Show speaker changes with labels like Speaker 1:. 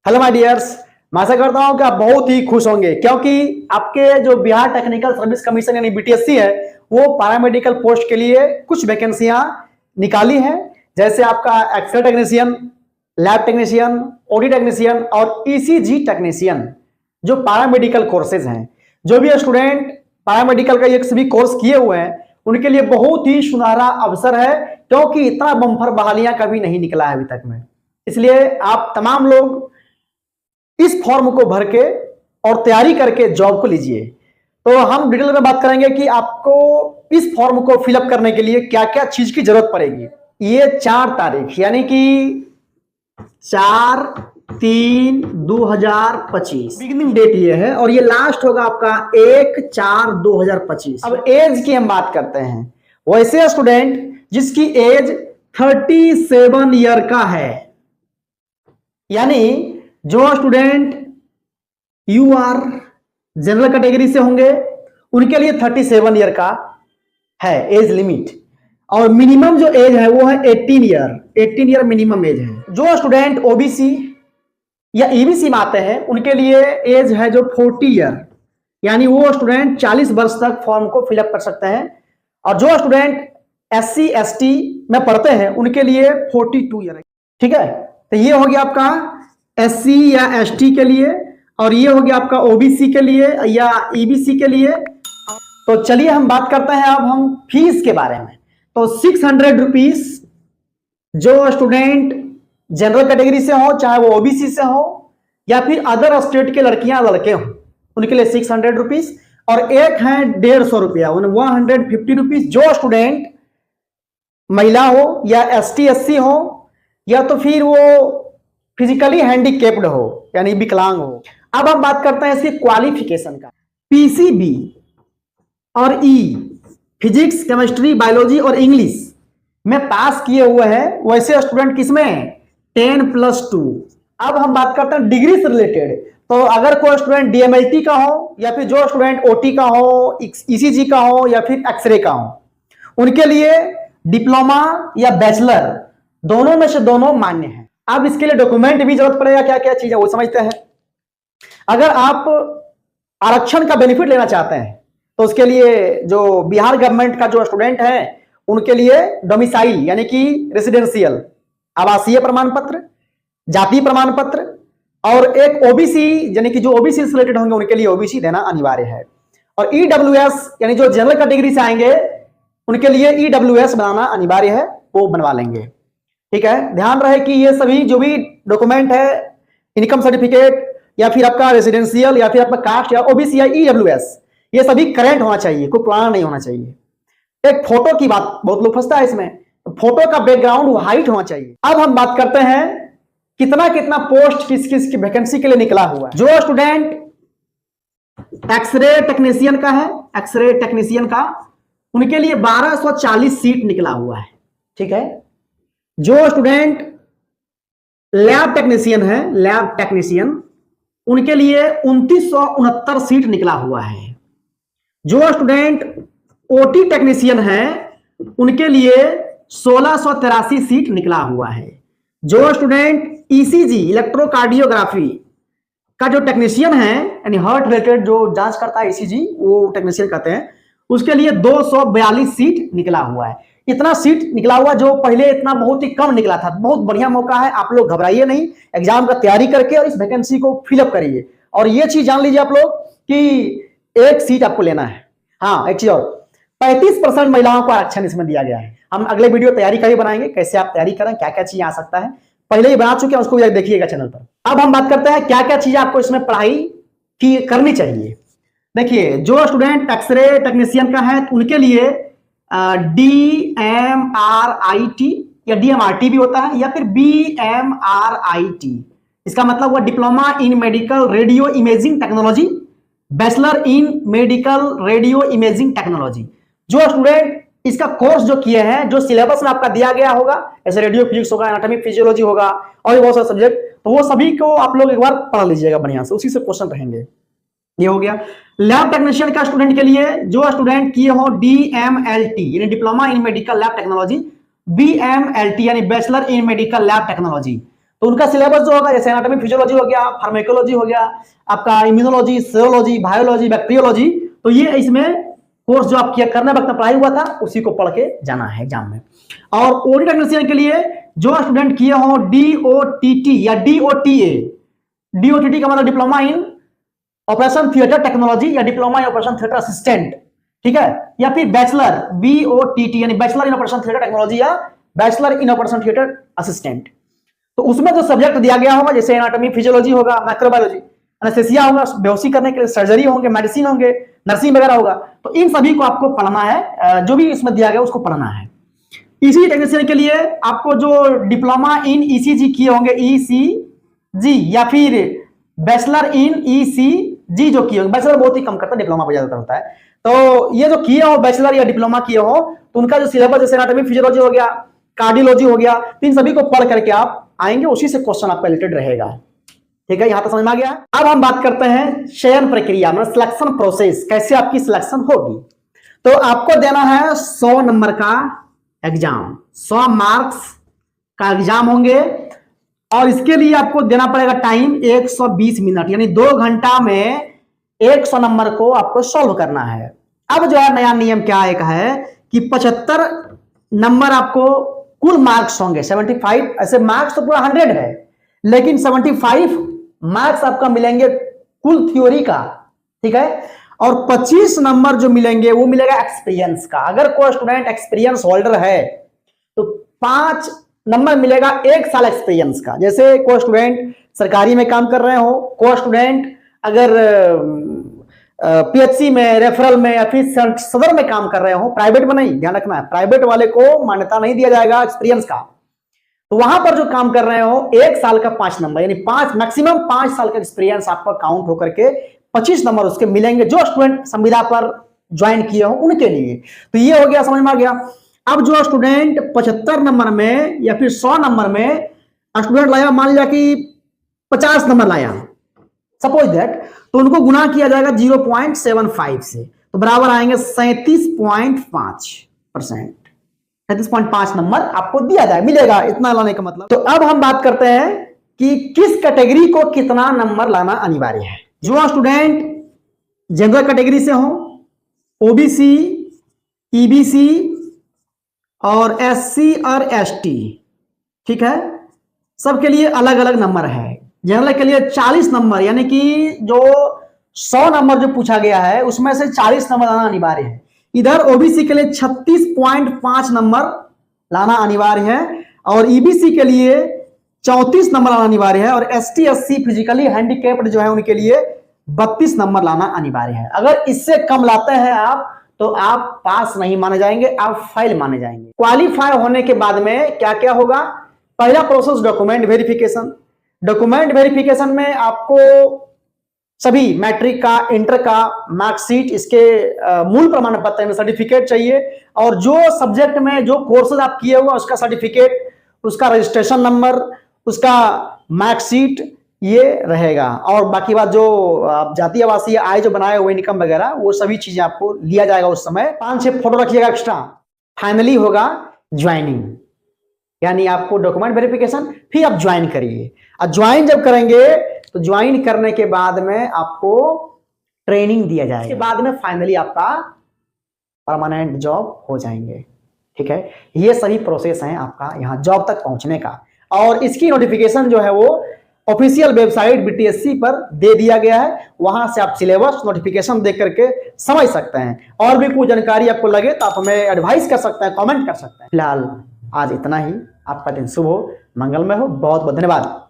Speaker 1: Hello my dears, मैं आशा करता हूं कि आप बहुत ही खुश होंगे क्योंकि आपके जो बिहार टेक्निकल सर्विस कमीशन यानी बीटीएससी है वो पैरामेडिकल पोस्ट के लिए कुछ वैकेंसियां निकाली हैं। जैसे आपका x-ray technician, lab technician, OD technician और ईसीजी टेक्नीशियन जो पैरामेडिकल कोर्सेज हैं। जो भी स्टूडेंट पैरामेडिकल का ये सभी कोर्स किए हुए हैं उनके लिए बहुत ही सुनहरा अवसर है क्योंकि इतना बम्पर बहालियां कभी नहीं निकला है अभी तक में। इसलिए आप तमाम लोग इस फॉर्म को भर के और तैयारी करके जॉब को लीजिए। तो हम डिटेल में बात करेंगे कि आपको इस फॉर्म को फिलअप करने के लिए क्या क्या चीज की जरूरत पड़ेगी। ये 4 तारीख यानी कि 4/3/2025 बिगिनिंग डेट ये है और ये लास्ट होगा आपका 1/4/2025। अब एज की हम बात करते हैं। वैसे स्टूडेंट जिसकी एज 37 ईयर का है, यानी जो स्टूडेंट यूआर जनरल कैटेगरी से होंगे उनके लिए 37 ईयर का है एज लिमिट और मिनिमम जो एज है वो है 18 ईयर मिनिमम एज है। जो स्टूडेंट ओबीसी या ईबीसी में आते हैं उनके लिए एज है जो 40 ईयर, यानी वो स्टूडेंट 40 वर्ष तक फॉर्म को फिलअप कर सकते हैं। और जो स्टूडेंट SC ST में पढ़ते हैं उनके लिए 42 ईयर है। ठीक है, तो ये हो गया आपका SC या ST के लिए और ये हो गया आपका OBC के लिए या EBC के लिए। तो चलिए हम बात करते हैं अब हम फीस के बारे में। तो 600 रुपीज जो स्टूडेंट जनरल कैटेगरी से हो, चाहे वो OBC से हो या फिर अदर स्टेट के लड़कियां लड़के हो, उनके लिए 600 रुपीज और एक है 150 रुपया 150 रुपीज जो स्टूडेंट महिला हो या ST SC हो या तो फिर वो फिजिकली हैंडीकेप्ड हो यानी विकलांग हो। अब हम बात करते हैं इसकी क्वालिफिकेशन का। PCB और फिजिक्स, केमिस्ट्री, बायोलॉजी और इंग्लिश में पास किए हुए हैं वैसे स्टूडेंट किसमें 10+2। अब हम बात करते हैं डिग्री से रिलेटेड। तो अगर कोई स्टूडेंट DMLT का हो या फिर जो स्टूडेंट OT का हो, ECG का हो या फिर एक्सरे का हो, उनके लिए डिप्लोमा या बैचलर दोनों में से दोनों मान्य है। अब इसके लिए डॉक्यूमेंट भी जरूरत पड़ेगा, क्या क्या चीज है वो समझते हैं। अगर आप आरक्षण का बेनिफिट लेना चाहते हैं तो उसके लिए जो बिहार गवर्नमेंट का जो स्टूडेंट है उनके लिए डोमिसाइल यानी कि रेसिडेंशियल आवासीय प्रमाण पत्र, जाति प्रमाण पत्र और एक OBC यानी कि जो OBC से रिलेटेड होंगे उनके लिए OBC देना अनिवार्य है। और EWS यानी जो जनरल कैटेगरी से आएंगे उनके लिए EWS बनाना अनिवार्य है, वो बनवा लेंगे। ठीक है, ध्यान रहे कि ये सभी जो भी डॉक्यूमेंट है, इनकम सर्टिफिकेट या फिर आपका रेसिडेंशियल या फिर आपका कास्ट या OBC या EWS, ये सभी करंट होना चाहिए, कोई पुराना नहीं होना चाहिए। एक फोटो की बात बहुत लोग फंसता है इसमें, फोटो का बैकग्राउंड हाइट होना चाहिए। अब हम बात करते हैं कितना कितना पोस्ट किस किस की वैकेंसी के लिए निकला हुआ है। जो स्टूडेंट एक्सरे टेक्नीशियन का है, एक्सरे टेक्नीशियन का उनके लिए 1240 सीट निकला हुआ है। ठीक है, जो स्टूडेंट लैब टेक्नीशियन है, लैब टेक्नीशियन उनके लिए 2969 सीट निकला हुआ है। जो स्टूडेंट OT टेक्नीशियन है उनके लिए 1683 सीट निकला हुआ है। जो स्टूडेंट ECG इलेक्ट्रोकार्डियोग्राफी का जो टेक्नीशियन है यानी हार्ट रिलेटेड जो जांच करता है ECG, वो टेक्नीशियन कहते हैं, उसके लिए 242 सीट निकला हुआ है। इतना सीट निकला हुआ जो पहले इतना बहुत ही कम निकला था। बहुत बढ़िया मौका है, आप लोग घबराइए नहीं, एग्जाम का तैयारी करके और इस वैकेंसी को फिलअप करिए। और ये चीज जान लीजिए आप लोग कि एक सीट आपको लेना है। हाँ, एक चीज और, 35% महिलाओं को आरक्षण इसमें दिया गया है। हम अगले वीडियो तैयारी का भी बनाएंगे, कैसे आप तैयारी करें, क्या क्या चीज आ सकता है, पहले ही बना चुके हैं, उसको भी देखिएगा चैनल पर। अब हम बात करते हैं क्या क्या चीज आपको इसमें पढ़ाई की करनी चाहिए। देखिए, जो स्टूडेंट एक्सरे टेक्नीशियन का है तो उनके लिए DMRIT या DMRT भी होता है या फिर BMRIT। इसका मतलब हुआ diploma in medical radio imaging technology, bachelor in medical radio imaging technology. जो स्टूडेंट इसका कोर्स जो किए हैं, जो सिलेबस में आपका दिया गया होगा, जैसे रेडियो फिजिक्स होगा, एनाटॉमी फिजियोलॉजी होगा और बहुत सारे सब्जेक्ट, तो वो सभी को आप लोग एक बार पढ़ लीजिएगा बढ़िया से, उसी से क्वेश्चन रहेंगे। ये हो गया। लैब टेक्नीशियन का स्टूडेंट के लिए जो स्टूडेंट किए हो DMLT यानी diploma in medical lab technology, BMLT यानी बैचलर इन मेडिकल लैब टेक्नोलॉजी, तो उनका सिलेबस जो होगा जैसे एनाटॉमी फिजियोलॉजी हो गया, फार्मेकोलॉजी हो गया, आपका इम्यूनोलॉजी, सेरोलॉजी, बायोलॉजी, बैक्टीरियोलॉजी, तो ये इसमें कोर्स जो आप किया करने वक्त पढ़ाई हुआ था उसी को पढ़ के जाना है एग्जाम में। और ओडी टेक्नीशियन के लिए जो स्टूडेंट किए हो DOTT या DOTA, DOTT का मतलब diploma in operation theatre technology या diploma in operation theatre assistant, ठीक है, या फिर बैचलर BOTT यानी bachelor in operation theatre technology या bachelor in operation theatre assistant. तो उसमें जो सब्जेक्ट दिया गया होगा जैसे एनाटॉमी फिजियोलॉजी होगा, माइक्रोबायोलॉजी, एनेस्थेसिया होगा, बेहोशी करने के लिए सर्जरी होंगे, मेडिसिन होंगे, नर्सिंग वगैरह होगा, तो इन सभी को आपको पढ़ना है, जो भी इसमें दिया गया उसको पढ़ना है। ईसीजी टेक्नीशियन के लिए आपको जो डिप्लोमा इन ईसीजी किए होंगे ECG या फिर बैचलर इन ECG जो किए होंगे, बैचलर बहुत ही कम करता है, डिप्लोमा पर ज्यादातर होता है, तो ये जो किए हो बैचलर या डिप्लोमा किए हो तो उनका जो सिलेबस जैसे एनाटॉमी फिजियोलॉजी हो गया, कार्डियोलॉजी हो गया, तो इन सभी को पढ़ करके आप आएंगे, उसी से क्वेश्चन आपका रिलेटेड रहेगा, ठीक है, यहां तक समझ में आ गया। अब हम बात करते हैं चयन प्रक्रिया मतलब सिलेक्शन प्रोसेस, कैसे आपकी सिलेक्शन होगी। तो आपको देना है 100 नंबर का एग्जाम, 100 मार्क्स का एग्जाम होंगे और इसके लिए आपको देना पड़ेगा टाइम 120 मिनट, यानी 2 घंटा में 100 नंबर को आपको सॉल्व करना है। अब जो है नया नियम क्या एक है कि 75 नंबर आपको कुल मार्क्स होंगे 75, ऐसे मार्क्स तो पूरा 100 है, लेकिन 75 मार्क्स आपका मिलेंगे कुल थ्योरी का, ठीक है, और 25 नंबर जो मिलेंगे वो मिलेगा एक्सपीरियंस का। अगर कोई स्टूडेंट एक्सपीरियंस होल्डर है तो 5 नंबर मिलेगा 1 साल एक्सपीरियंस का। जैसे कोई स्टूडेंट सरकारी में काम कर रहे हो, कोई स्टूडेंट अगर PHC में, रेफरल में या फिर सदर में काम कर रहे हो, प्राइवेट में नहीं, ध्यान रखना है, प्राइवेट वाले को मान्यता नहीं दिया जाएगा एक्सपीरियंस का, तो वहां पर जो काम कर रहे हो 1 साल का 5 नंबर, यानी 5 मैक्सिमम 5 साल का एक्सपीरियंस आपका काउंट होकर के 25 नंबर उसके मिलेंगे जो स्टूडेंट संविदा पर ज्वाइन किए हो उनके लिए। तो ये हो गया, समझ में आ गया। अब जो स्टूडेंट 75 नंबर में या फिर 100 नंबर में स्टूडेंट लाया, मान लिया कि 50 नंबर लाया, सपोज दैट, तो उनको गुना किया जाएगा 0.75 से, तो बराबर आएंगे 37.5%, 37.5 नंबर आपको दिया जाए, मिलेगा इतना लाने का मतलब। तो अब हम बात करते हैं कि किस कैटेगरी को कितना नंबर लाना अनिवार्य है। जो स्टूडेंट जनरल कैटेगरी से हो, OBC, EBC और SC और ST, ठीक है, सबके लिए अलग अलग नंबर है। जनरल के लिए 40 नंबर, यानी कि जो 100 नंबर जो पूछा गया है उसमें से 40 नंबर लाना अनिवार्य है। इधर OBC के लिए 36.5 नंबर लाना अनिवार्य है और EBC के लिए 34 नंबर लाना अनिवार्य है और ST SC फिजिकली हैंडीकैप्ड जो है उनके लिए 32 नंबर लाना अनिवार्य है। अगर इससे कम लाते हैं आप तो आप पास नहीं माने जाएंगे, आप फेल माने जाएंगे। क्वालिफाई होने के बाद में क्या क्या होगा? पहला process document verification. Document verification में आपको सभी मैट्रिक का, इंटर का मार्कशीट, इसके मूल प्रमाण पत्र सर्टिफिकेट चाहिए और जो सब्जेक्ट में जो कोर्सेज आप किए हुए उसका सर्टिफिकेट, उसका रजिस्ट्रेशन नंबर, उसका मार्कशीट ये रहेगा। और बाकी बात जो आप जातीय आवासीय आय जो बनाए हुए इनकम वगैरह वो सभी चीजें आपको लिया जाएगा। उस समय 5-6 फोटो रखिएगा एक्स्ट्रा। फाइनली होगा ज्वाइनिंग, यानी आपको डॉक्यूमेंट वेरिफिकेशन, फिर आप ज्वाइन करिए। और ज्वाइन जब करेंगे तो ज्वाइन करने के बाद में आपको ट्रेनिंग दिया जाएगा, इसके बाद में फाइनली आपका परमानेंट जॉब हो जाएंगे। ठीक है, ये सभी प्रोसेस हैं आपका यहाँ जॉब तक पहुंचने का। और इसकी नोटिफिकेशन जो है वो ऑफिशियल वेबसाइट BTSC पर दे दिया गया है, वहां से आप सिलेबस नोटिफिकेशन देख करके समझ सकते हैं। और भी कोई जानकारी आपको लगे तो आप हमें एडवाइस कर सकते हैं, कमेंट कर सकते हैं। फिलहाल आज इतना ही। आपका दिन शुभ हो, मंगलमय हो। बहुत बहुत धन्यवाद।